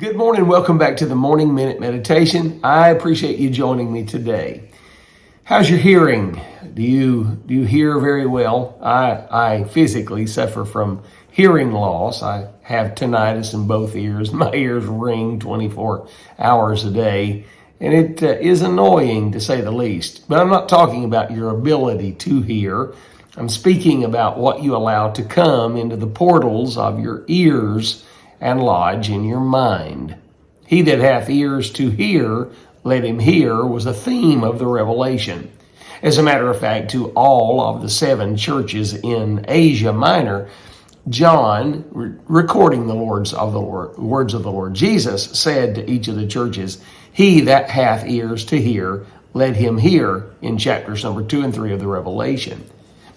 Good morning. Welcome back to the Morning Minute Meditation. I appreciate you joining me today. How's your hearing? Do you hear very well? I physically suffer from hearing loss. I have tinnitus in both ears. My ears ring 24 hours a day, and it is annoying to say the least. But I'm not talking about your ability to hear. I'm speaking about what you allow to come into the portals of your ears and lodge in your mind. He that hath ears to hear, let him hear, was a theme of the Revelation. As a matter of fact, to all of the 7 churches in Asia Minor, John, recording the words of the Lord Jesus, said to each of the churches, "He that hath ears to hear, let him hear," in chapters number 2 and 3 of the Revelation.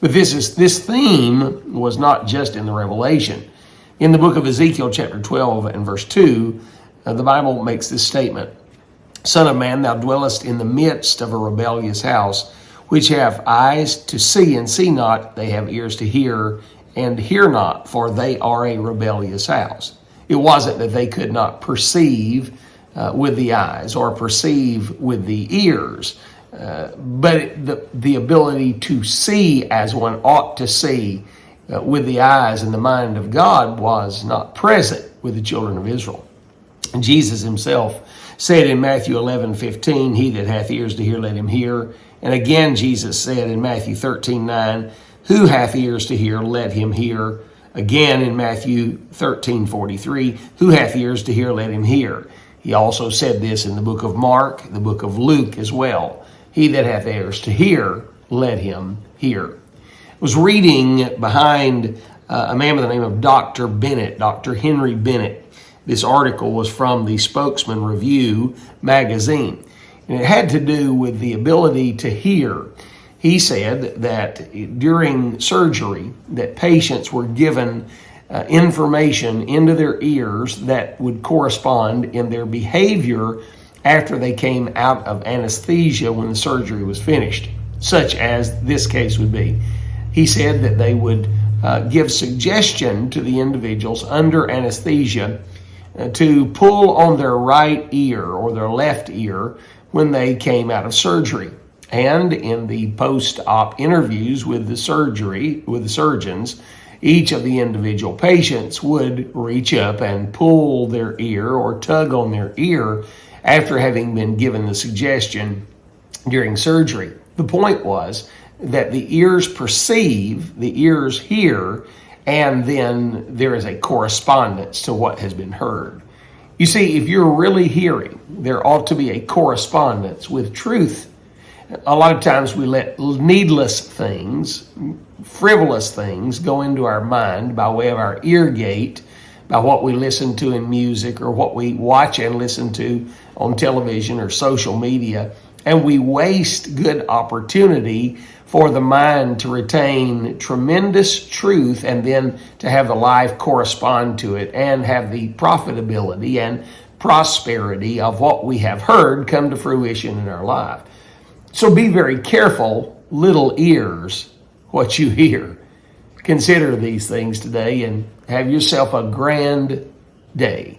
But this theme was not just in the Revelation. In the book of Ezekiel, chapter 12 and verse 2, the Bible makes this statement: "Son of man, thou dwellest in the midst of a rebellious house, which have eyes to see and see not, they have ears to hear and hear not, for they are a rebellious house." It wasn't that they could not perceive with the eyes or perceive with the ears, but the ability to see as one ought to see with the eyes and the mind of God was not present with the children of Israel. And Jesus himself said in Matthew 11:15, "He that hath ears to hear, let him hear." And again Jesus said in Matthew 13:9, "Who hath ears to hear, let him hear." Again in Matthew 13:43, "Who hath ears to hear, let him hear." He also said this in the book of Mark, the book of Luke as well. "He that hath ears to hear, let him hear." I was reading behind a man by the name of Dr. Bennett, Dr. Henry Bennett. This article was from the Spokesman Review magazine, and it had to do with the ability to hear. He said that during surgery, that patients were given information into their ears that would correspond in their behavior after they came out of anesthesia when the surgery was finished, such as this case would be. He said that they would give suggestion to the individuals under anesthesia to pull on their right ear or their left ear when they came out of surgery. And in the post-op interviews with the surgeons, each of the individual patients would reach up and pull their ear or tug on their ear after having been given the suggestion during surgery. The point was that the ears perceive, the ears hear, and then there is a correspondence to what has been heard. You see, if you're really hearing, there ought to be a correspondence with truth. A lot of times we let needless things, frivolous things, go into our mind by way of our ear gate, by what we listen to in music or what we watch and listen to on television or social media, and we waste good opportunity for the mind to retain tremendous truth and then to have the life correspond to it and have the profitability and prosperity of what we have heard come to fruition in our life. So be very careful, little ears, what you hear. Consider these things today and have yourself a grand day.